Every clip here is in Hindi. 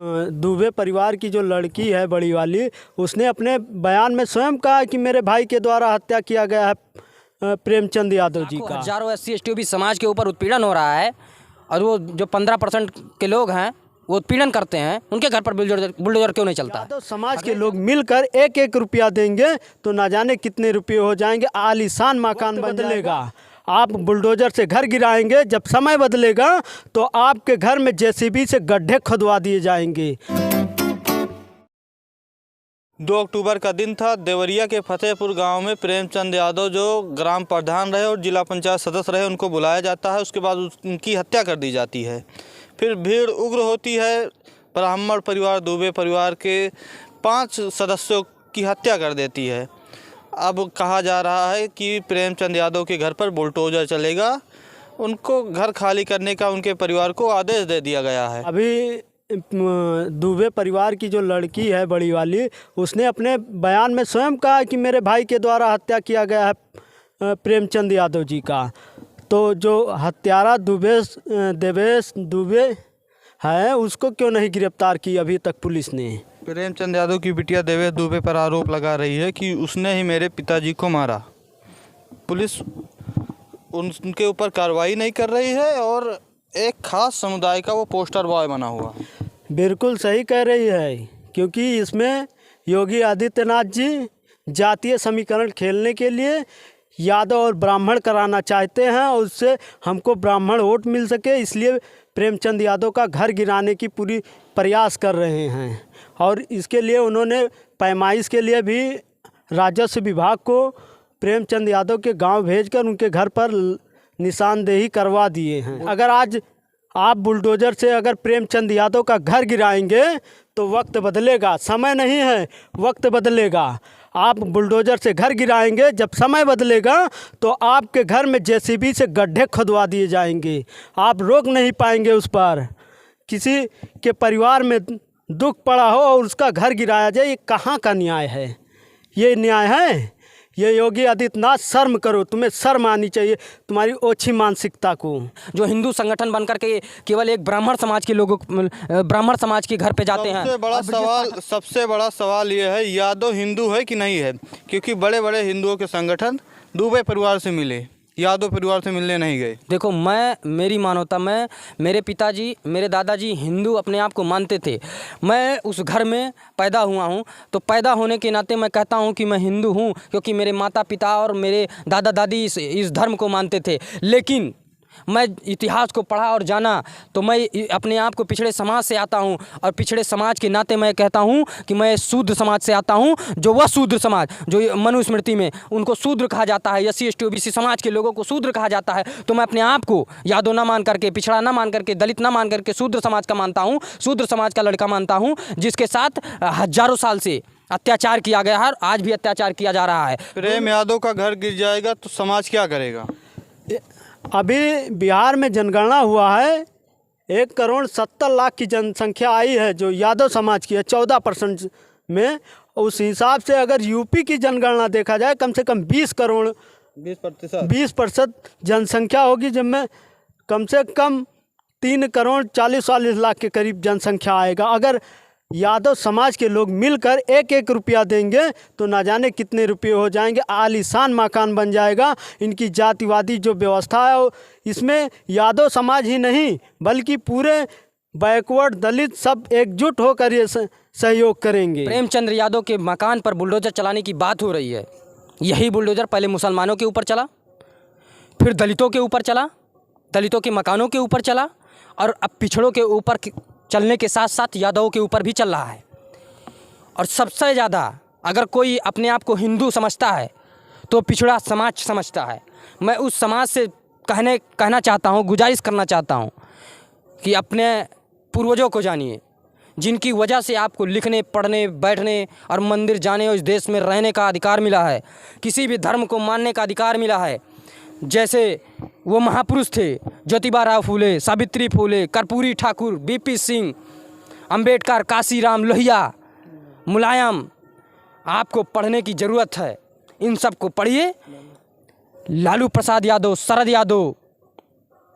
दुबे परिवार की जो लड़की है बड़ी वाली, उसने अपने बयान में स्वयं कहा कि मेरे भाई के द्वारा हत्या किया गया है प्रेमचंद यादव जी का। हजारों SC ST OBC समाज के ऊपर उत्पीड़न हो रहा है और वो जो 15% के लोग हैं वो उत्पीड़न करते हैं, उनके घर पर बुलडोजर क्यों नहीं चलता? यादव समाज के लोग मिलकर एक एक रुपया देंगे तो ना जाने कितने रुपये हो जाएंगे, आलीशान मकान बदलेगा। आप बुलडोजर से घर गिराएंगे, जब समय बदलेगा तो आपके घर में JCB से गड्ढे खुदवा दिए जाएंगे। 2 अक्टूबर का दिन था। देवरिया के फतेहपुर गांव में प्रेमचंद यादव जो ग्राम प्रधान रहे और जिला पंचायत सदस्य रहे, उनको बुलाया जाता है। उसके बाद उनकी हत्या कर दी जाती है। फिर भीड़ उग्र होती है। ब्राह्मण परिवार, दुबे परिवार के 5 सदस्यों की हत्या कर देती है। अब कहा जा रहा है कि प्रेमचंद यादव के घर पर बुलडोजर चलेगा। उनको घर खाली करने का उनके परिवार को आदेश दे दिया गया है। अभी दुबे परिवार की जो लड़की है बड़ी वाली, उसने अपने बयान में स्वयं कहा कि मेरे भाई के द्वारा हत्या किया गया है प्रेमचंद यादव जी का। तो जो हत्यारा देवेश दुबे है, उसको क्यों नहीं गिरफ्तार की अभी तक पुलिस ने? प्रेमचंद यादव की बिटिया देवेश दुबे पर आरोप लगा रही है कि उसने ही मेरे पिताजी को मारा। पुलिस उनके ऊपर कार्रवाई नहीं कर रही है और एक खास समुदाय का वो पोस्टर बॉय बना हुआ है। बिल्कुल सही कह रही है, क्योंकि इसमें योगी आदित्यनाथ जी जातीय समीकरण खेलने के लिए यादव और ब्राह्मण कराना चाहते हैं और उससे हमको ब्राह्मण वोट मिल सके, इसलिए प्रेमचंद यादव का घर गिराने की पूरी प्रयास कर रहे हैं। और इसके लिए उन्होंने पैमाइश के लिए भी राजस्व विभाग को प्रेमचंद यादव के गांव भेजकर उनके घर पर निशानदेही करवा दिए हैं। अगर आज आप बुलडोजर से अगर प्रेमचंद यादव का घर गिराएंगे तो वक्त बदलेगा, समय नहीं है, वक्त बदलेगा। आप बुलडोजर से घर गिराएंगे, जब समय बदलेगा तो आपके घर में JCB से गड्ढे खुदवा दिए जाएंगे। आप रोक नहीं पाएंगे उस पर। किसी के परिवार में दुख पड़ा हो और उसका घर गिराया जाए, ये कहाँ का न्याय है? ये न्याय है? ये योगी आदित्यनाथ, शर्म करो, तुम्हें शर्म आनी चाहिए तुम्हारी ओछी मानसिकता को। जो हिंदू संगठन बनकर के केवल एक ब्राह्मण समाज के लोगों, ब्राह्मण समाज के घर पे जाते हैं। सबसे बड़ा सवाल ये है, यादव हिंदू है कि नहीं है? क्योंकि बड़े बड़े हिंदुओं के संगठन दुबे परिवार से मिले, यादव परिवार से मिलने नहीं गए। देखो, मेरी मानवता में मेरे पिताजी, मेरे दादाजी हिंदू अपने आप को मानते थे। मैं उस घर में पैदा हुआ हूँ, तो पैदा होने के नाते मैं कहता हूँ कि मैं हिंदू हूँ, क्योंकि मेरे माता पिता और मेरे दादा दादी इस धर्म को मानते थे। लेकिन मैं इतिहास को पढ़ा और जाना तो मैं अपने आप को पिछड़े समाज से आता हूँ और पिछड़े समाज के नाते मैं कहता हूँ कि मैं शूद्र समाज से आता हूँ। जो वह शूद्र समाज जो मनुस्मृति में उनको शूद्र कहा जाता है, SC ST OBC समाज के लोगों को शूद्र कहा जाता है, तो मैं अपने आप को यादव ना मान करके, पिछड़ा ना मान करके, दलित ना मान करके शूद्र समाज का मानता हूँ, शूद्र समाज का लड़का मानता हूँ, जिसके साथ हजारों साल से अत्याचार किया गया है, आज भी अत्याचार किया जा रहा है। प्रेम यादव का घर गिर जाएगा तो समाज क्या करेगा? अभी बिहार में जनगणना हुआ है, 1,70,00,000 की जनसंख्या आई है जो यादव समाज की है 14% में। उस हिसाब से अगर यूपी की जनगणना देखा जाए, कम से कम 20% जनसंख्या होगी, जिनमें कम से कम 3,40,00,000 के करीब जनसंख्या आएगा। अगर यादव समाज के लोग मिलकर एक एक रुपया देंगे तो ना जाने कितने रुपये हो जाएंगे, आलीशान मकान बन जाएगा। इनकी जातिवादी जो व्यवस्था है, इसमें यादव समाज ही नहीं बल्कि पूरे बैकवर्ड दलित सब एकजुट होकर ये सहयोग करेंगे। प्रेमचंद यादव के मकान पर बुलडोजर चलाने की बात हो रही है। यही बुलडोजर पहले मुसलमानों के ऊपर चला, फिर दलितों के ऊपर चला, दलितों के मकानों के ऊपर चला, और अब पिछड़ों के ऊपर चलने के साथ साथ यादवों के ऊपर भी चल रहा है। और सबसे ज़्यादा अगर कोई अपने आप को हिंदू समझता है तो पिछड़ा समाज समझता है। मैं उस समाज से कहना चाहता हूँ, गुजारिश करना चाहता हूँ कि अपने पूर्वजों को जानिए, जिनकी वजह से आपको लिखने, पढ़ने, बैठने और मंदिर जाने और इस देश में रहने का अधिकार मिला है, किसी भी धर्म को मानने का अधिकार मिला है। जैसे वो महापुरुष थे ज्योतिबा राव फूले, सावित्री फूले, कर्पूरी ठाकुर, BP सिंह, अंबेडकर, काशीराम लोहिया, मुलायम। आपको पढ़ने की ज़रूरत है, इन सब को पढ़िए। लालू प्रसाद यादव, शरद यादव,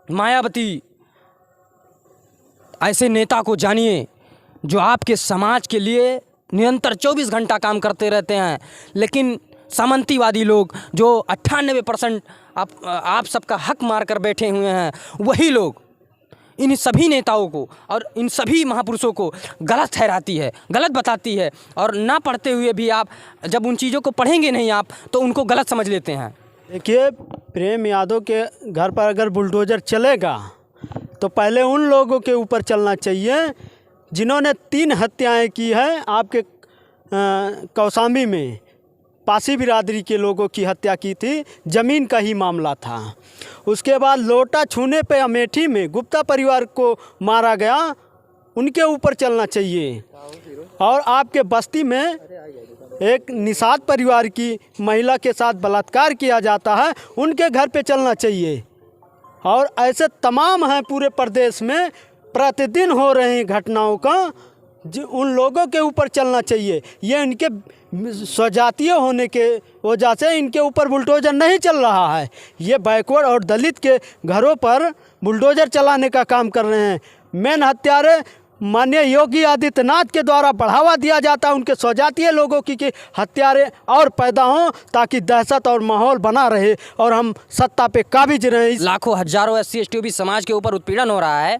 मायावती, ऐसे नेता को जानिए जो आपके समाज के लिए निरंतर 24 घंटा काम करते रहते हैं, लेकिन सामंतीवादी लोग जो 98% आप सबका हक मार कर बैठे हुए हैं, वही लोग इन सभी नेताओं को और इन सभी महापुरुषों को गलत ठहराती है, गलत बताती है। और ना पढ़ते हुए भी आप जब उन चीज़ों को पढ़ेंगे नहीं आप, तो उनको गलत समझ लेते हैं। देखिए, प्रेम यादव के घर पर अगर बुलडोज़र चलेगा तो पहले उन लोगों के ऊपर चलना चाहिए जिन्होंने 3 हत्याएं की है आपके कौशाम्बी में। पासी बिरादरी के लोगों की हत्या की थी, ज़मीन का ही मामला था। उसके बाद लोटा छूने पे अमेठी में गुप्ता परिवार को मारा गया, उनके ऊपर चलना चाहिए। और आपके बस्ती में एक निषाद परिवार की महिला के साथ बलात्कार किया जाता है, उनके घर पे चलना चाहिए। और ऐसे तमाम हैं पूरे प्रदेश में, प्रतिदिन हो रही हैं घटनाओं का, उन लोगों के ऊपर चलना चाहिए। ये इनके स्वजातीय होने के वजह से इनके ऊपर बुलडोज़र नहीं चल रहा है। ये बैकवर्ड और दलित के घरों पर बुलडोज़र चलाने का काम कर रहे हैं। मेन हत्यारे माननीय योगी आदित्यनाथ के द्वारा बढ़ावा दिया जाता है उनके स्वजातीय लोगों की हत्यारे और पैदा हों, ताकि दहशत और माहौल बना रहे और हम सत्ता पे काबिज रहें। लाखों हजारों SC ST OBC समाज के ऊपर उत्पीड़न हो रहा है,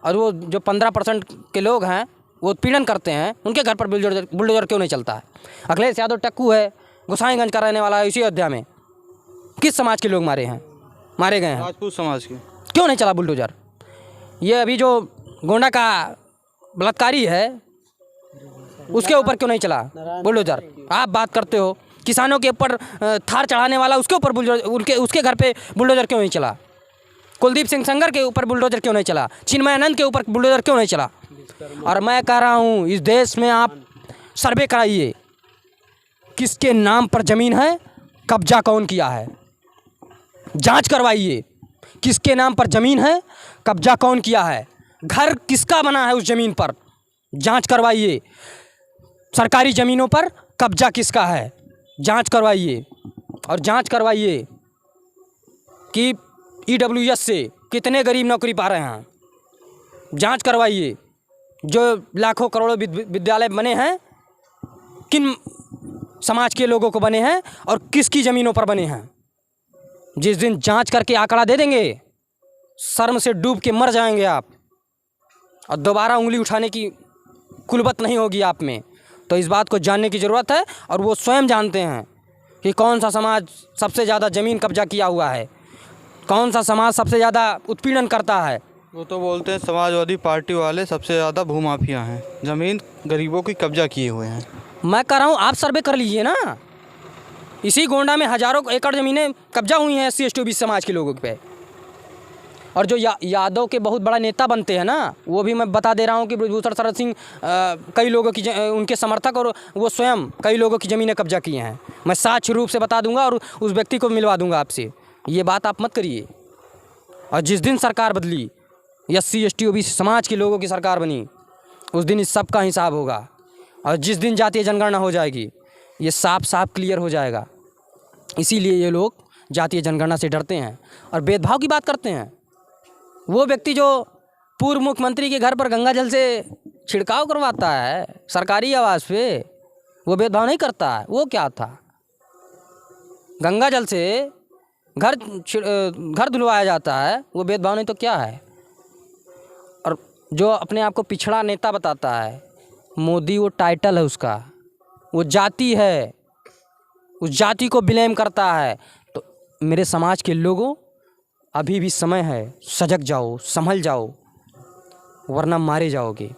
और वो जो 15% के लोग हैं वो उत्पीड़न करते हैं, उनके घर पर बुलडोज़र क्यों नहीं चलता है? अखिलेश यादव टक्कू है, गोसाईगंज का रहने वाला है, इसी अयोध्या में किस समाज के लोग मारे गए हैं? राजपूत समाज के। क्यों नहीं चला बुलडोज़र? ये अभी जो गोंडा का बलात्कारी है उसके ऊपर क्यों नहीं चला बुलडोज़र? आप बात करते हो किसानों के ऊपर थार चढ़ाने वाला, उसके ऊपर बुलडोज़र, उसके घर पे बुलडोज़र क्यों नहीं चला? कुलदीप सिंह सेंगर के ऊपर बुलडोज़र क्यों नहीं चला? चिन्मयानंद के ऊपर बुलडोज़र क्यों नहीं चला? और मैं कह रहा हूँ, इस देश में आप सर्वे कराइए, किसके नाम पर ज़मीन है, कब्जा कौन किया है, जांच करवाइए। किसके नाम पर ज़मीन है, कब्जा कौन किया है, घर किसका बना है उस ज़मीन पर, जांच करवाइए। सरकारी ज़मीनों पर कब्जा किसका है, जांच करवाइए। और जांच करवाइए कि EWS से कितने गरीब नौकरी पा रहे हैं, जांच करवाइए। जो लाखों करोड़ों विद्यालय बने हैं, किन समाज के लोगों को बने हैं और किसकी ज़मीनों पर बने हैं। जिस दिन जांच करके आंकड़ा दे देंगे, शर्म से डूब के मर जाएंगे आप, और दोबारा उंगली उठाने की कुलबत नहीं होगी आप में। तो इस बात को जानने की ज़रूरत है, और वो स्वयं जानते हैं कि कौन सा समाज सबसे ज़्यादा ज़मीन कब्जा किया हुआ है, कौन सा समाज सबसे ज़्यादा उत्पीड़न करता है। वो तो बोलते हैं समाजवादी पार्टी वाले सबसे ज़्यादा भूमाफिया हैं, ज़मीन गरीबों की कब्जा किए हुए हैं। मैं कह रहा हूँ आप सर्वे कर लीजिए ना। इसी गोंडा में हज़ारों एकड़ ज़मीनें कब्जा हुई हैं SC ST OBC समाज के लोगों पे। और जो यादव के बहुत बड़ा नेता बनते हैं ना, वो भी मैं बता दे रहा हूँ कि ब्रजभूषण शरद सिंह कई लोगों की उनके समर्थक और वो स्वयं कई लोगों की ज़मीनें कब्जा किए हैं। मैं साक्ष्य रूप से बता दूंगा और उस व्यक्ति को मिलवा दूंगा आपसे। ये बात आप मत करिए। और जिस दिन सरकार बदली, SC ST OBC समाज के लोगों की सरकार बनी, उस दिन इस सब का हिसाब होगा। और जिस दिन जातीय जनगणना हो जाएगी, ये साफ साफ क्लियर हो जाएगा। इसीलिए ये लोग जातीय जनगणना से डरते हैं और भेदभाव की बात करते हैं। वो व्यक्ति जो पूर्व मुख्यमंत्री के घर पर गंगा जल से छिड़काव करवाता है सरकारी आवास पे, वो भेदभाव नहीं करता है। वो क्या था, गंगा जल से घर धुलवाया जाता है, वो भेदभाव नहीं तो क्या है। और जो अपने आप को पिछड़ा नेता बताता है, मोदी वो टाइटल है उसका, वो जाति है, उस जाति को ब्लेम करता है। तो मेरे समाज के लोगों, अभी भी समय है, सजग जाओ, संभल जाओ, वरना मारे जाओगे।